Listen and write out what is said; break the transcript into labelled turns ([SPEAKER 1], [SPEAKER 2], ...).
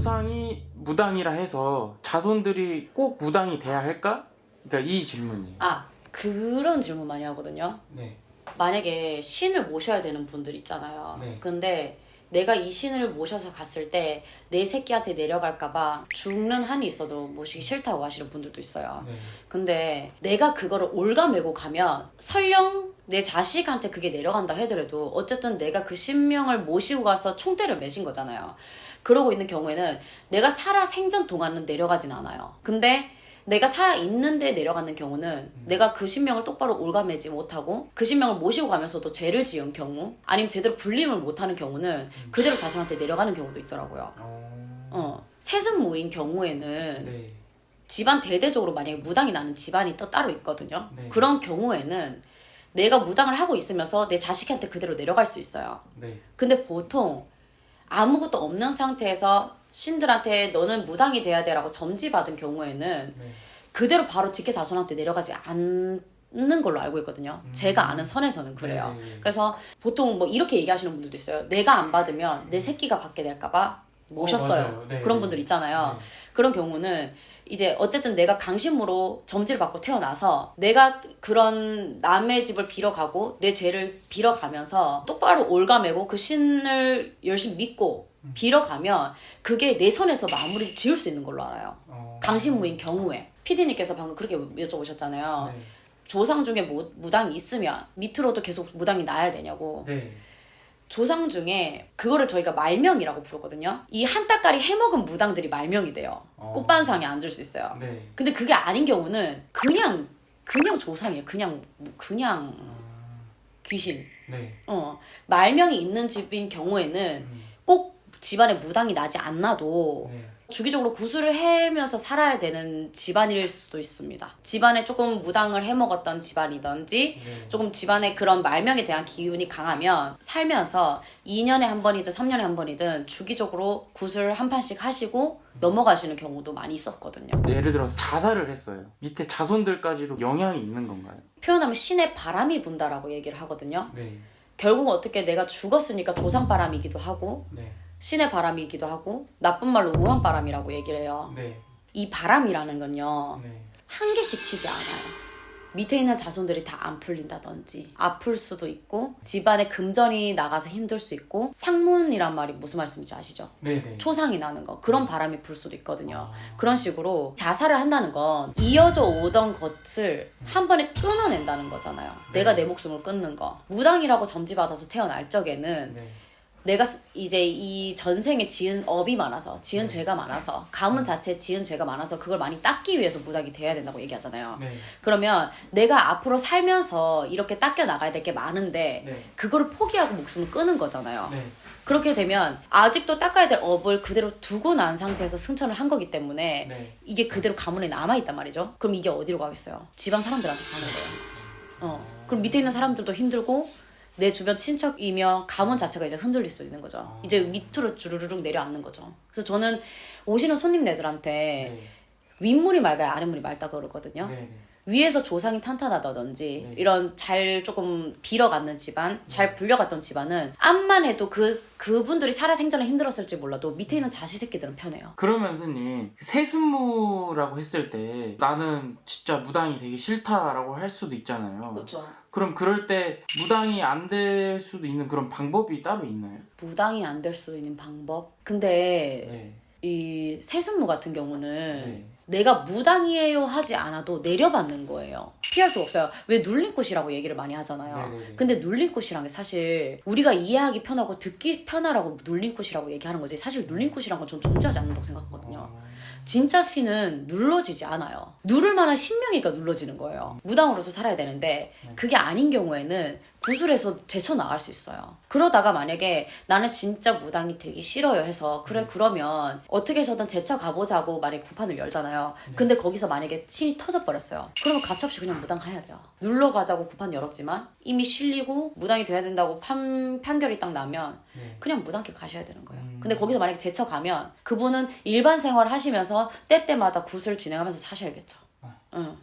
[SPEAKER 1] 조상이 무당이라 해서 자손들이 꼭 무당이 돼야 할까? 그러니까 이 질문이에요.
[SPEAKER 2] 아, 그런 질문 많이 하거든요.
[SPEAKER 1] 네.
[SPEAKER 2] 만약에 신을 모셔야 되는 분들 있잖아요.
[SPEAKER 1] 네.
[SPEAKER 2] 근데 내가 이 신을 모셔서 갔을 때 내 새끼한테 내려갈까봐 죽는 한이 있어도 모시기 싫다고 하시는 분들도 있어요.
[SPEAKER 1] 네.
[SPEAKER 2] 근데 내가 그거를 올가매고 가면 설령 내 자식한테 그게 내려간다 하더라도 어쨌든 내가 그 신명을 모시고 가서 총대를 매신 거잖아요. 그러고 있는 경우에는 내가 살아 생전 동안은 내려가진 않아요. 근데 내가 살아있는데 내려가는 경우는 내가 그 신명을 똑바로 올가매지 못하고 그 신명을 모시고 가면서도 죄를 지은 경우 아니면 제대로 분림을 못하는 경우는 그대로 자손한테 내려가는 경우도 있더라고요. 세습무인 경우에는
[SPEAKER 1] 네.
[SPEAKER 2] 집안 대대적으로 만약에 무당이 나는 집안이 또 따로 있거든요.
[SPEAKER 1] 네.
[SPEAKER 2] 그런 경우에는 내가 무당을 하고 있으면서 내 자식한테 그대로 내려갈 수 있어요.
[SPEAKER 1] 네.
[SPEAKER 2] 근데 보통 아무것도 없는 상태에서 신들한테 너는 무당이 돼야 돼라고 점지받은 경우에는
[SPEAKER 1] 네.
[SPEAKER 2] 그대로 바로 직계 자손한테 내려가지 않는 걸로 알고 있거든요. 제가 아는 선에서는 그래요.
[SPEAKER 1] 네.
[SPEAKER 2] 그래서 보통 뭐 이렇게 얘기하시는 분들도 있어요. 내가 안 받으면 내 새끼가 받게 될까봐 모셨어요.
[SPEAKER 1] 맞아요. 네.
[SPEAKER 2] 그런 분들 있잖아요.
[SPEAKER 1] 네.
[SPEAKER 2] 그런 경우는 이제 어쨌든 내가 강신무로 점지를 받고 태어나서 내가 그런 남의 집을 빌어가고 내 죄를 빌어가면서 똑바로 올가매고 그 신을 열심히 믿고 빌어가면 그게 내 선에서 마무리 지을 수 있는 걸로 알아요. 강신무인 경우에. PD님께서 방금 그렇게 여쭤보셨잖아요.
[SPEAKER 1] 네.
[SPEAKER 2] 조상 중에 무당이 있으면 밑으로도 계속 무당이 나야 되냐고.
[SPEAKER 1] 네.
[SPEAKER 2] 조상 중에 그거를 저희가 말명이라고 부르거든요. 이 한 따까리 해먹은 무당들이 말명이 돼요. 꽃반상에 앉을 수 있어요.
[SPEAKER 1] 네.
[SPEAKER 2] 근데 그게 아닌 경우는 그냥 조상이에요. 그냥 귀신.
[SPEAKER 1] 네.
[SPEAKER 2] 말명이 있는 집인 경우에는 꼭 집안에 무당이 나지 않아도
[SPEAKER 1] 네.
[SPEAKER 2] 주기적으로 구술을 해면서 살아야 되는 집안일 수도 있습니다. 집안에 조금 무당을 해먹었던 집안이든지
[SPEAKER 1] 네.
[SPEAKER 2] 조금 집안에 그런 말명에 대한 기운이 강하면 살면서 2년에 한 번이든 3년에 한 번이든 주기적으로 구슬 한 판씩 하시고 넘어가시는 경우도 많이 있었거든요.
[SPEAKER 1] 예를 들어서 자살을 했어요. 밑에 자손들까지도 영향이 있는 건가요?
[SPEAKER 2] 표현하면 신의 바람이 분다라고 얘기를 하거든요.
[SPEAKER 1] 네.
[SPEAKER 2] 결국 어떻게 내가 죽었으니까 조상바람이기도 하고
[SPEAKER 1] 네.
[SPEAKER 2] 신의 바람이기도 하고 나쁜 말로 우한바람이라고 얘기를 해요.
[SPEAKER 1] 네.
[SPEAKER 2] 이 바람이라는 건요.
[SPEAKER 1] 네.
[SPEAKER 2] 한 개씩 치지 않아요. 밑에 있는 자손들이 다 안 풀린다든지 아플 수도 있고 집안에 금전이 나가서 힘들 수 있고 상문이란 말이 무슨 말씀인지 아시죠?
[SPEAKER 1] 네.
[SPEAKER 2] 초상이 나는 거 그런 바람이 불 수도 있거든요. 그런 식으로 자살을 한다는 건 이어져 오던 것을 한 번에 끊어낸다는 거잖아요. 내가 내 목숨을 끊는 거. 무당이라고 점지받아서 태어날 적에는
[SPEAKER 1] 네.
[SPEAKER 2] 내가 이제 이 전생에 지은 업이 많아서 지은 죄가 많아서 가문 자체에 지은 죄가 많아서 그걸 많이 닦기 위해서 무당이 돼야 된다고 얘기하잖아요.
[SPEAKER 1] 네.
[SPEAKER 2] 그러면 내가 앞으로 살면서 이렇게 닦여 나가야 될 게 많은데
[SPEAKER 1] 네.
[SPEAKER 2] 그거를 포기하고 목숨을 끊은 거잖아요.
[SPEAKER 1] 네.
[SPEAKER 2] 그렇게 되면 아직도 닦아야 될 업을 그대로 두고 난 상태에서 승천을 한 거기 때문에
[SPEAKER 1] 네.
[SPEAKER 2] 이게 그대로 가문에 남아있단 말이죠. 그럼 이게 어디로 가겠어요? 집안 사람들한테 가는 거예요. 그럼 밑에 있는 사람들도 힘들고 내 주변 친척이며 가문 자체가 이제 흔들릴 수 있는 거죠. 이제 밑으로 주르륵 내려앉는 거죠. 그래서 저는 오시는 손님네들한테
[SPEAKER 1] 네.
[SPEAKER 2] 윗물이 맑아야 아랫물이 맑다 그러거든요.
[SPEAKER 1] 네.
[SPEAKER 2] 위에서 조상이 탄탄하다든지
[SPEAKER 1] 네.
[SPEAKER 2] 이런 잘 조금 빌어갔는 집안, 잘 불려갔던 집안은 암만 해도 그분들이 살아 생전에 힘들었을지 몰라도 밑에 있는 자식 새끼들은 편해요.
[SPEAKER 1] 그러면 선생님 세습무라고 했을 때 나는 진짜 무당이 되기 싫다라고 할 수도 있잖아요.
[SPEAKER 2] 그렇죠.
[SPEAKER 1] 그럼 그럴 때 무당이 안 될 수도 있는 그런 방법이 따로 있나요?
[SPEAKER 2] 무당이 안 될 수 있는 방법? 근데
[SPEAKER 1] 네.
[SPEAKER 2] 이 세습무 같은 경우는
[SPEAKER 1] 네.
[SPEAKER 2] 내가 무당이에요 하지 않아도 내려받는 거예요. 피할 수가 없어요. 왜 눌림꽃이라고 얘기를 많이 하잖아요.
[SPEAKER 1] 네네네.
[SPEAKER 2] 근데 눌림꽃이란 게 사실 우리가 이해하기 편하고 듣기 편하라고 눌림꽃이라고 얘기하는 거지 사실 눌림꽃이란 건 전 존재하지 않는다고 생각하거든요. 진짜 신은 눌러지지 않아요. 누를 만한 신명이니까 눌러지는 거예요. 무당으로서 살아야 되는데 그게 아닌 경우에는 구슬에서 제쳐나갈 수 있어요. 그러다가 만약에 나는 진짜 무당이 되기 싫어요 해서 그래 그러면 어떻게 해서든 제쳐가보자고 만약에 구판을 열잖아요. 근데 거기서 만약에 신이 터져버렸어요. 그러면 가차없이 그냥 무당 가야 돼요. 눌러가자고 구판 열었지만 이미 실리고 무당이 돼야 된다고 판결이 딱 나면 그냥 무당길 가셔야 되는 거예요. 근데 거기서 만약에 제쳐가면 그분은 일반 생활 하시면서 때때마다 굿을 진행하면서 사셔야겠죠. 응.